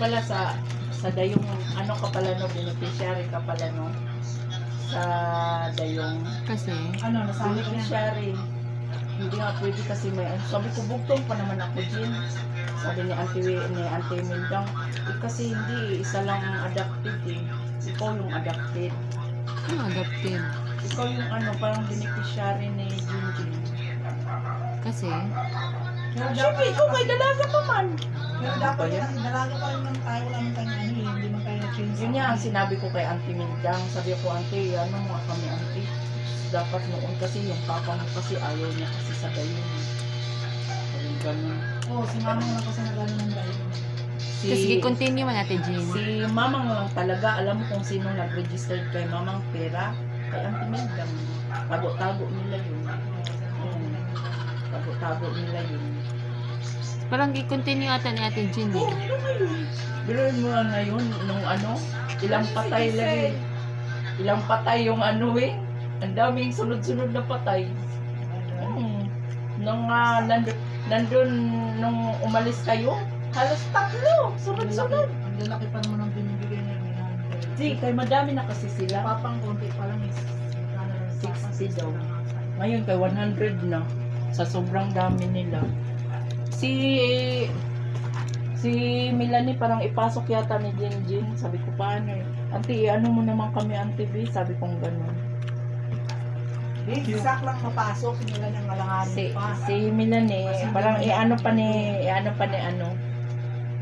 pala sa dayong ano ka pala no, beneficiary ka pala no. Sa dayong Kasi, Ano, nasabi ko na. beneficiary. Hindi nga pwede kasi may sabi ko bugtong pa naman ako din. Sabi ni Auntie Mildang, kasi hindi isa lang ang adopted eh. Ikaw yung adopted. ano adopted? Ikaw yung ano, parang beneficiary ni Jinjin. Kasi, Pero Siyempre, ikaw may dalaga pa man. Pero dapat kasi dalaga pa rin ng tayo, wala naman tayong ano, hindi man tayo na-change. Yun nga ang sinabi ko kay Auntie Mildang. Sabi ko, Auntie, ano mo kami Auntie? Dapat noon kasi yung papa mo kasi ayaw niya kasi sa gayon. Sabi ganun. Oo, si mama mo lang kasi nagano ng dahil. sige, continue mo natin, Jean. Si mamang lang talaga, alam mo kung sino nag-registered kay mamang pera, kay Auntie Mildang. Tago-tago nila yun. Tago-tago nila yun. Parang i-continue ata ni Ate Jean. Oo, ano ngayon? Biruin mo lang ngayon, nung ano, ilang patay lang eh. Ilang patay yung ano eh. Ang daming sunod-sunod na patay. Nung nandun, nung umalis kayo, halos 3, sunod-sunod. Ang lalaki pa naman ang binibigay niya. Di, kay madami na kasi sila. Papang konti pa lang is 60 daw. Ngayon kay 100 na. Sa sobrang dami nila. Si Melanie parang ipasok yata ni Jinjin. Sabi ko paano eh. Auntie, ano mo naman kami Auntie B? Sabi kong ganun. Isak lang mapasok, nila ng alanganin pa. Si Melanie, parang ano pa ni ano.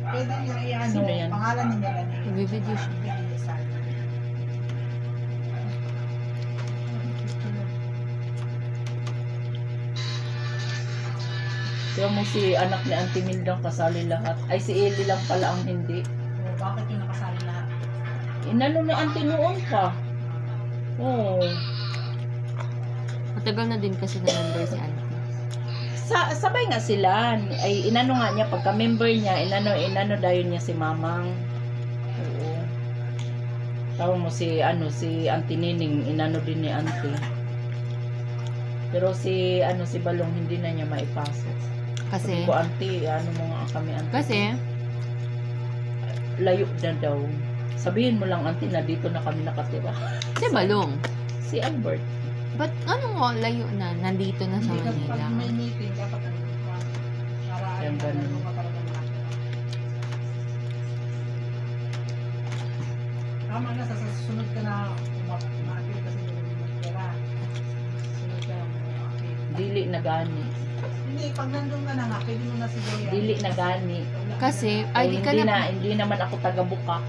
Pwede niya i-ano, Sino yan? pangalan ni nila ni. Nagbe-video siya. Kaya mo si anak ni Auntie Mildang kasali lahat. Ay si Ellie lang pala ang hindi. Bakit yung nakasali lahat? Inano ni Auntie noon pa. Oo. Matagal na din kasi na member si Auntie. Sabay nga sila. Ay inano nga niya pagka member niya, inano dayon niya si Mamang. Oo. Tawa mo si Auntie Nining, inano din ni Auntie. Pero si Balong hindi na niya maipasok. Kasi, Sabi ko, Auntie, ano mo nga kami Auntie. kasi, Layo na daw. Sabihin mo lang Auntie na dito na kami nakatira. si Balong. Si Albert. Ba't ano mo layo na? Nandito na sa Hindi ka Manila. pag may meeting, dapat ano, para Yung ganun. ano ka talaga na. Tama na, sa susunod ka na umapil kasi yung magkira. Sunod ka lang umapil. Dili na gani. Hindi, pag nandun ka na nga, pwede mo na siguro yan. Dili na gani. Kasi, ay di ka hindi na, hindi naman ako taga-buka.